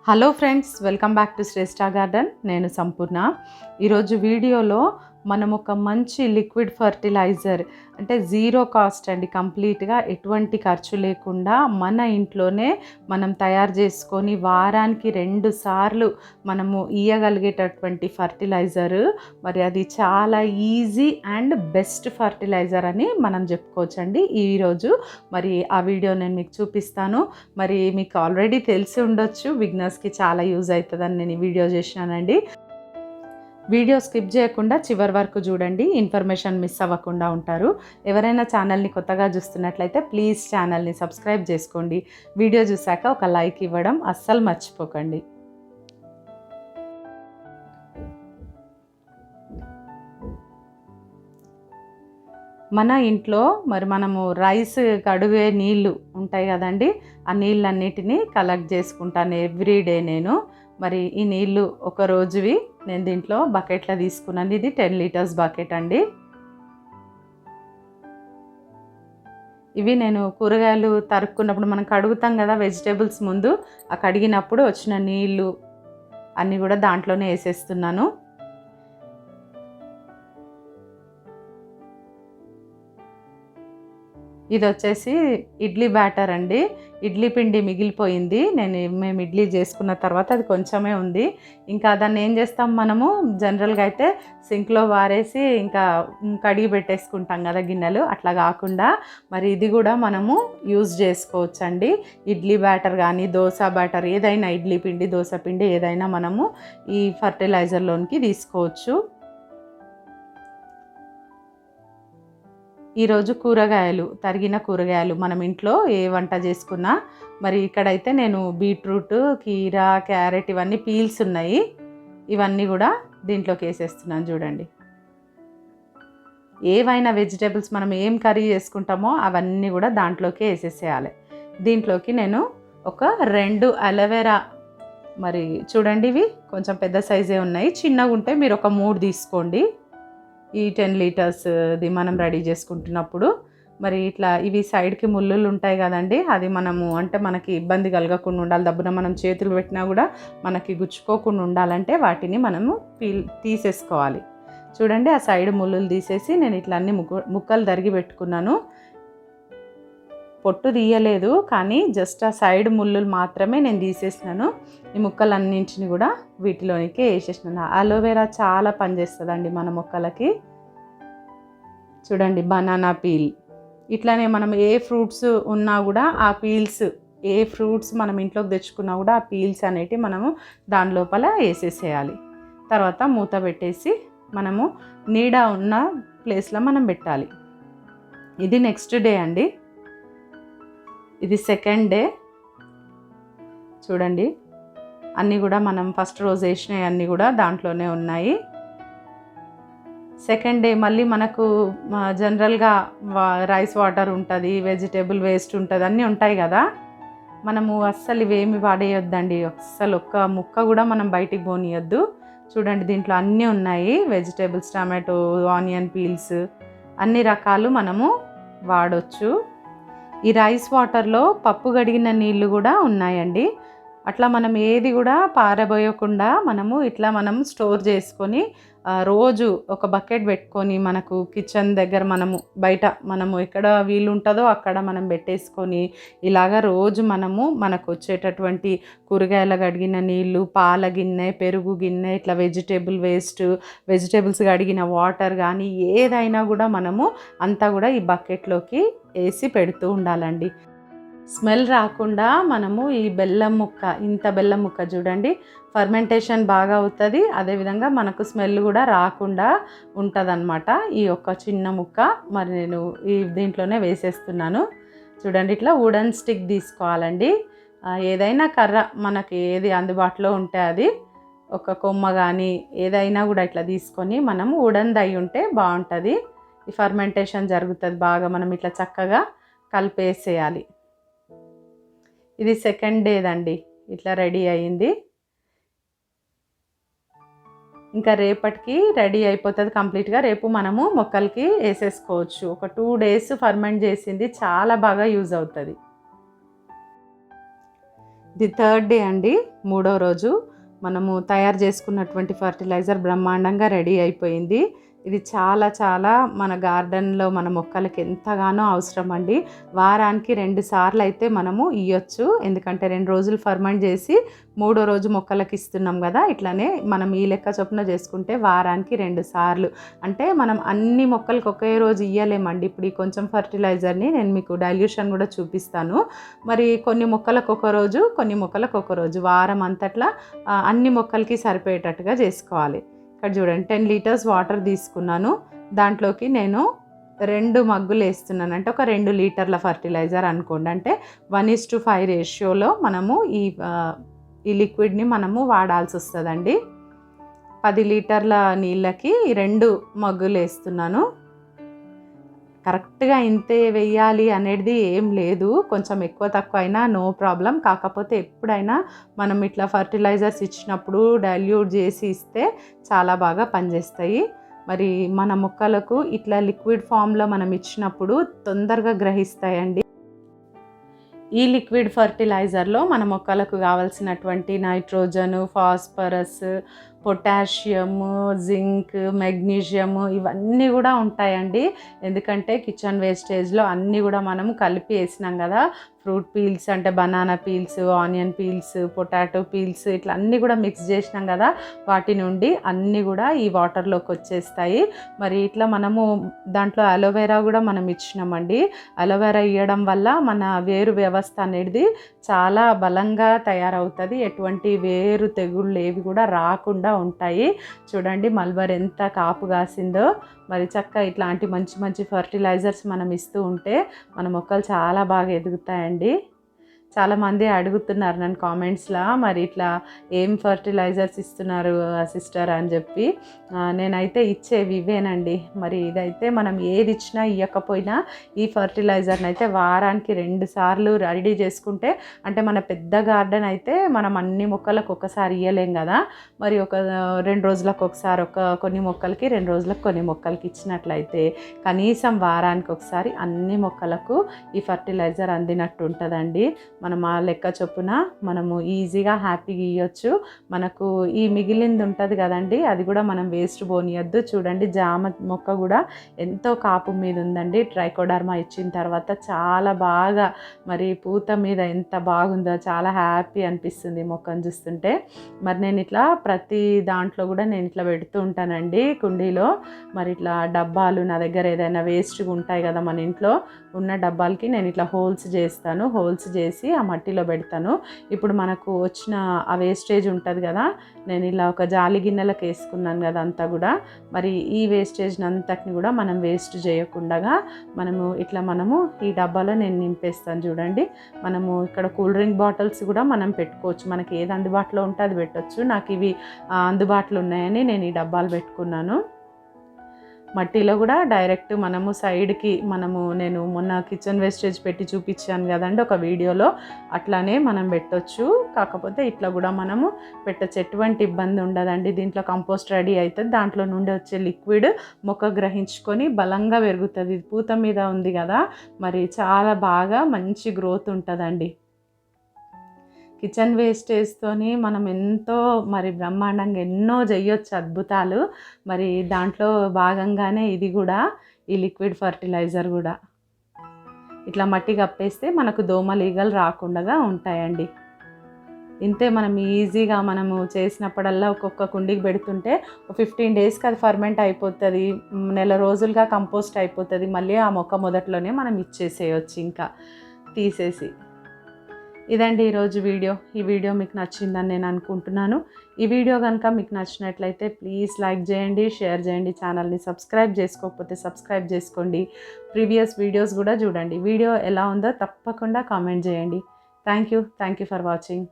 Hello friends, welcome back to Shreshta Garden. నేను సంపూర్ణ. ఈరోజు వీడియోలో మనం ఒక మంచి లిక్విడ్ ఫర్టిలైజర్ అంటే జీరో కాస్ట్ అండి, కంప్లీట్గా ఎటువంటి ఖర్చు లేకుండా మన ఇంట్లోనే మనం తయారు చేసుకొని వారానికి 2 సార్లు మనము ఇయ్యగలిగేటటువంటి ఫర్టిలైజర్. మరి అది చాలా ఈజీ అండ్ బెస్ట్ ఫర్టిలైజర్ అని మనం చెప్పుకోవచ్చండి. ఈరోజు మరి ఆ వీడియో నేను మీకు చూపిస్తాను. మరి మీకు ఆల్రెడీ తెలిసి ఉండొచ్చు, బిగినర్స్కి చాలా యూజ్ అవుతుందని నేను ఈ వీడియో చేసినానండి. వీడియో స్కిప్ చేయకుండా చివరి వరకు చూడండి, ఇన్ఫర్మేషన్ మిస్ అవ్వకుండా ఉంటారు. ఎవరైనా ఛానల్ని కొత్తగా చూస్తున్నట్లయితే ప్లీజ్ ఛానల్ని సబ్స్క్రైబ్ చేసుకోండి. వీడియో చూసాక ఒక లైక్ ఇవ్వడం అస్సలు మర్చిపోకండి. మన ఇంట్లో మరి మనము రైస్ కడిగే నీళ్ళు ఉంటాయి కదండి, ఆ నీళ్ళన్నిటినీ కలెక్ట్ చేసుకుంటాను ఎవ్రీడే నేను. మరి ఈ నీళ్ళు ఒక రోజువి నేను దీంట్లో బకెట్లో తీసుకున్నాను. ఇది 10 లీటర్స్ బకెట్ అండి. ఇవి నేను కూరగాయలు తరుక్కున్నప్పుడు మనం కడుగుతాం కదా వెజిటేబుల్స్, ముందు ఆ కడిగినప్పుడు వచ్చిన నీళ్ళు అన్నీ కూడా దాంట్లోనే వేసేస్తున్నాను. ఇది వచ్చేసి ఇడ్లీ బ్యాటర్ అండి. ఇడ్లీ పిండి మిగిలిపోయింది, మేము ఇడ్లీ చేసుకున్న తర్వాత అది కొంచెమే ఉంది. ఇంకా దాన్ని ఏం చేస్తాం, మనము జనరల్గా అయితే సింక్లో వారేసి ఇంకా కడిగి పెట్టేసుకుంటాం కదా గిన్నెలు, అట్లా కాకుండా మరి ఇది కూడా మనము యూజ్ చేసుకోవచ్చండి. ఇడ్లీ బ్యాటర్ కానీ దోశ బ్యాటర్ ఏదైనా, ఇడ్లీ పిండి దోశ పిండి ఏదైనా మనము ఈ ఫర్టిలైజర్లోనికి తీసుకోవచ్చు. ఈరోజు కూరగాయలు, తరిగిన కూరగాయలు మనం ఇంట్లో ఏ వంట చేసుకున్నా, మరి ఇక్కడైతే నేను బీట్రూట్, కీరా, క్యారెట్ ఇవన్నీ పీల్స్ ఉన్నాయి. ఇవన్నీ కూడా దీంట్లోకి వేసేస్తున్నాను. చూడండి, ఏవైనా వెజిటేబుల్స్ మనం ఏం కర్రీ చేసుకుంటామో అవన్నీ కూడా దాంట్లోకి వేసేసేయాలి. దీంట్లోకి నేను ఒక 2 అలోవెరా, మరి చూడండి ఇవి కొంచెం పెద్ద సైజే ఉన్నాయి, చిన్నగా ఉంటే మీరు ఒక 3 తీసుకోండి. ఈ 10 లీటర్స్ది మనం రెడీ చేసుకుంటున్నప్పుడు మరి ఇట్లా ఇవి సైడ్కి ముళ్ళులు ఉంటాయి కదండి, అది మనము అంటే మనకి ఇబ్బంది కలగకుండా ఉండాలి, దబ్బున మనం చేతులు పెట్టినా కూడా మనకి గుచ్చుకోకుండా ఉండాలంటే వాటిని మనము తీసేసుకోవాలి. చూడండి, ఆ సైడ్ ముళ్ళులు తీసేసి నేను ఇట్లా అన్ని ముక్కలు తరిగి పెట్టుకున్నాను. పొట్టు తీయలేదు, కానీ జస్ట్ ఆ సైడ్ ముళ్ళులు మాత్రమే నేను తీసేసినాను. ఈ ముక్కలన్నింటిని కూడా వీటిలోనికి వేసేసినాను. అలోవెరా చాలా పనిచేస్తుందండి మన మొక్కలకి. చూడండి, బనానా పీల్, ఇట్లానే మనం ఏ ఫ్రూట్స్ ఉన్నా కూడా ఆ పీల్స్, ఏ ఫ్రూట్స్ మనం ఇంట్లోకి తెచ్చుకున్నా కూడా ఆ పీల్స్ అనేటివి మనము దాని లోపల వేసేసేయాలి. తర్వాత మూత పెట్టేసి మనము నీడ ఉన్న ప్లేస్లో మనం పెట్టాలి. ఇది నెక్స్ట్ డే అండి, ఇది సెకండ్ డే. చూడండి, అన్నీ కూడా మనం ఫస్ట్ రోజు వేసినవి అన్నీ కూడా దాంట్లోనే ఉన్నాయి. సెకండ్ డే మళ్ళీ మనకు జనరల్గా రైస్ వాటర్ ఉంటుంది, వెజిటేబుల్ వేస్ట్ ఉంటుంది, అన్నీ ఉంటాయి కదా. మనము అస్సలు ఇవేమి వాడేయొద్దండి, అస్సలు ఒక్క ముక్క కూడా మనం బయటికి పోనీయొద్దు. చూడండి, దీంట్లో అన్నీ ఉన్నాయి వెజిటేబుల్స్, టమాటో, ఆనియన్ పీల్స్, అన్ని రకాలు మనము వాడవచ్చు. ఈ రైస్ వాటర్లో పప్పు కడిగిన నీళ్ళు కూడా ఉన్నాయండి. అట్లా మనం ఏది కూడా పారబోయకుండా మనము ఇట్లా మనం స్టోర్ చేసుకొని రోజు ఒక బకెట్ పెట్టుకొని మనకు కిచెన్ దగ్గర మనము బయట మనము ఎక్కడ వీలు ఉంటుందో అక్కడ మనం పెట్టేసుకొని ఇలాగా రోజు మనకు వచ్చేటటువంటి కూరగాయల కడిగిన నీళ్ళు, పాల గిన్నె, పెరుగు గిన్నె, ఇట్లా వెజిటేబుల్ వేస్ట్, వెజిటేబుల్స్ కడిగిన వాటర్ కానీ ఏదైనా కూడా మనము అంతా కూడా ఈ బకెట్లోకి వేసి పెడుతూ ఉండాలండి. స్మెల్ రాకుండా మనము ఈ బెల్లం ముక్క, ఇంత బెల్లం ముక్క చూడండి, ఫర్మెంటేషన్ బాగా అవుతుంది, అదేవిధంగా మనకు స్మెల్ కూడా రాకుండా ఉంటుందన్నమాట. ఈ ఒక్క చిన్న ముక్క మరి నేను ఈ దీంట్లోనే వేసేస్తున్నాను. చూడండి, ఇట్లా వుడెన్ స్టిక్ తీసుకోవాలండి. ఏదైనా కర్ర మనకి ఏది అందుబాటులో ఉంటే అది, ఒక కొమ్మ కానీ ఏదైనా కూడా ఇట్లా తీసుకొని మనము వుడెన్ దై ఉంటే బాగుంటుంది. ఈ ఫర్మెంటేషన్ జరుగుతుంది బాగా, మనం ఇట్లా చక్కగా కలిపేసేయాలి. ఇది సెకండ్ డేదండి, ఇట్లా రెడీ అయ్యింది. ఇంకా రేపటికి రెడీ అయిపోతుంది కంప్లీట్గా. రేపు మనము మొక్కలకి వేసేసుకోవచ్చు. ఒక 2 డేస్ ఫర్మెంట్ చేసింది చాలా బాగా యూజ్ అవుతుంది. ది థర్డ్ డే అండి, మూడో రోజు మనము తయారు చేసుకున్నటువంటి ఫర్టిలైజర్ బ్రహ్మాండంగా రెడీ అయిపోయింది. ఇది చాలా చాలా మన గార్డెన్లో మన మొక్కలకి ఎంతగానో అవసరం అండి. వారానికి 2 సార్లు అయితే మనము ఇవ్వచ్చు, ఎందుకంటే 2 రోజులు ఫర్మెంట్ చేసి మూడో రోజు మొక్కలకి ఇస్తున్నాం కదా. ఇట్లానే మనం ఈ లెక్క చొప్పున చేసుకుంటే వారానికి 2 సార్లు, అంటే మనం అన్ని మొక్కలకి ఒకే రోజు ఇవ్వలేమండి. ఇప్పుడు ఈ కొంచెం ఫర్టిలైజర్ని నేను మీకు డైల్యూషన్ కూడా చూపిస్తాను. మరి కొన్ని మొక్కలకు ఒక రోజు, కొన్ని మొక్కలకు ఒక రోజు, వారం అంతట్లా అన్ని మొక్కలకి సరిపోయేటట్టుగా చేసుకోవాలి. ఇక్కడ చూడండి 10 లీటర్స్ వాటర్ తీసుకున్నాను. దాంట్లోకి నేను 2 మగ్గులు వేస్తున్నాను, అంటే ఒక 2 లీటర్ల ఫర్టిలైజర్ అనుకోండి. అంటే 1:5 రేషియోలో మనము ఈ లిక్విడ్ని మనము వాడాల్సి వస్తుందండి. 10 లీటర్ల నీళ్ళకి 2 మగ్గులు వేస్తున్నాను. కరెక్ట్గా ఇంతే వేయాలి అనేది ఏం లేదు, కొంచెం ఎక్కువ తక్కువ అయినా నో ప్రాబ్లం. కాకపోతే ఎప్పుడైనా మనం ఇట్లా ఫర్టిలైజర్స్ ఇచ్చినప్పుడు డైల్యూట్ చేసి ఇస్తే చాలా బాగా పనిచేస్తాయి. మరి మన మొక్కలకు ఇట్లా లిక్విడ్ ఫామ్లో మనం ఇచ్చినప్పుడు తొందరగా గ్రహిస్తాయండి. ఈ లిక్విడ్ ఫర్టిలైజర్లో మన మొక్కలకు కావాల్సినటువంటి nitrogen, phosphorus, potassium, zinc, magnesium ఇవన్నీ కూడా ఉంటాయండి. ఎందుకంటే కిచెన్ వేస్టేజ్లో అన్నీ కూడా మనము కలిపి వేసినాం కదా. ఫ్రూట్ పీల్స్ అంటే banana peels, onion peels, potato peels ఇట్లా అన్నీ కూడా మిక్స్ చేసినాం కదా, వాటి నుండి అన్నీ కూడా ఈ వాటర్లోకి వచ్చేస్తాయి. మరి ఇట్లా మనము దాంట్లో అలోవెరా కూడా మనం ఇచ్చినామండి. అలోవెరా ఇవ్వడం వల్ల మన వేరు వ్యవస్థ అనేది చాలా బలంగా తయారవుతుంది. ఎటువంటి వేరు తెగుళ్ళు ఏవి కూడా రాకుండా ఉంటాయి. చూడండి మల్బర్ ఎంత కాపు కాసిందో. మరి చక్కగా ఇట్లాంటి మంచి మంచి ఫర్టిలైజర్స్ మనం ఇస్తూ ఉంటే మన మొక్కలు చాలా బాగా ఎదుగుతాయండి. చాలామంది అడుగుతున్నారు నన్ను కామెంట్స్లో, మరి ఇట్లా ఏం ఫర్టిలైజర్స్ ఇస్తున్నారు సిస్టర్ అని చెప్పి. నేనైతే ఇచ్చేవి ఇవేనండి. మరి ఇదైతే మనం ఏది ఇచ్చినా ఇవ్వకపోయినా ఈ ఫర్టిలైజర్ని అయితే వారానికి 2 సార్లు రెడీ చేసుకుంటే, అంటే మన పెద్ద గార్డెన్ అయితే మనం అన్ని మొక్కలకు ఒకసారి ఇవ్వలేం కదా. మరి ఒక 2 రోజులకు ఒకసారి కొన్ని మొక్కలకి, 2 రోజులకు కొన్ని మొక్కలకి ఇచ్చినట్లయితే కనీసం వారానికి ఒకసారి అన్ని మొక్కలకు ఈ ఫర్టిలైజర్ అందినట్టు ఉంటుందండి. మనం ఆ లెక్క చొప్పున మనము ఈజీగా హ్యాపీగా ఇవ్వచ్చు. మనకు ఈ మిగిలింది ఉంటుంది కదండి, అది కూడా మనం వేస్ట్ పోనీయద్దు. చూడండి జామ మొక్క కూడా ఎంతో కాపు మీద ఉందండి. ట్రైకోడర్మా ఇచ్చిన తర్వాత చాలా బాగా మరి పూత మీద ఎంత బాగుందో, చాలా హ్యాపీ అనిపిస్తుంది మొక్కను చూస్తుంటే. మరి నేను ఇట్లా ప్రతి దాంట్లో కూడా నేను ఇట్లా పెడుతూ ఉంటానండి కుండీలో. మరి ఇట్లా డబ్బాలు నా దగ్గర ఏదైనా వేస్ట్గా ఉంటాయి కదా మన ఇంట్లో ఉన్న డబ్బాలకి నేను ఇట్లా హోల్స్ చేస్తాను. హోల్స్ చేసి ఆ మట్టిలో పెడతాను. ఇప్పుడు మనకు వచ్చిన ఆ వేస్టేజ్ ఉంటుంది కదా, నేను ఇలా ఒక జాలి గిన్నెలకు వేసుకున్నాను కదా అంతా కూడా. మరి ఈ వేస్టేజ్ని అంతటిని కూడా మనం వేస్ట్ చేయకుండా మనము ఈ డబ్బాలో నేను నింపేస్తాను. చూడండి మనము ఇక్కడ కూల్ డ్రింక్ బాటిల్స్ కూడా మనం పెట్టుకోవచ్చు, మనకి ఏది అందుబాటులో ఉంటే అది పెట్టవచ్చు. నాకు ఇవి అందుబాటులో ఉన్నాయని నేను ఈ డబ్బాలు పెట్టుకున్నాను. మట్టిలో కూడా డైరెక్ట్ మనము సైడ్కి నేను మొన్న కిచెన్ వేస్టేజ్ పెట్టి చూపించాను కదండి ఒక వీడియోలో, అట్లానే మనం పెట్టొచ్చు. కాకపోతే ఇట్లా కూడా మనము పెట్టచ్చు, ఎటువంటి ఇబ్బంది ఉండదండి. దీంట్లో కంపోస్ట్ రెడీ అవుతుంది, దాంట్లో నుండి వచ్చే లిక్విడ్ మొక్క గ్రహించుకొని బలంగా పెరుగుతుంది. పూత మీద ఉంది కదా, మరి చాలా బాగా మంచి గ్రోత్ ఉంటుందండి. కిచెన్ వేస్టేజ్తోని మనం ఎంతో మరి బ్రహ్మాండంగా ఎన్నో చేయొచ్చు అద్భుతాలు. మరి దాంట్లో భాగంగానే ఇది కూడా, ఈ లిక్విడ్ ఫర్టిలైజర్ కూడా ఇట్లా మట్టి కప్పేస్తే మనకు దోమలు ఈగలు రాకుండా ఉంటాయండి. ఇంతే మనం ఈజీగా మనము చేసినప్పుడల్లా ఒక్కొక్క కుండీకి పెడుతుంటే 15 డేస్కి అది ఫర్మెంట్ అయిపోతుంది, నెల రోజులుగా కంపోస్ట్ అయిపోతుంది. మళ్ళీ ఆ మొక్క మొదట్లోనే మనం ఇచ్చేసేయచ్చు ఇంకా తీసేసి. ఇదండి ఈరోజు వీడియో. ఈ వీడియో మీకు నచ్చిందని నేను అనుకుంటున్నాను. ఈ వీడియో కనుక మీకు నచ్చినట్లయితే ప్లీజ్ లైక్ చేయండి, షేర్ చేయండి. ఛానల్ని సబ్స్క్రైబ్ చేసుకోకపోతే సబ్స్క్రైబ్ చేసుకోండి. ప్రీవియస్ వీడియోస్ కూడా చూడండి. వీడియో ఎలా ఉందో తప్పకుండా కామెంట్ చేయండి. Thank you for watching.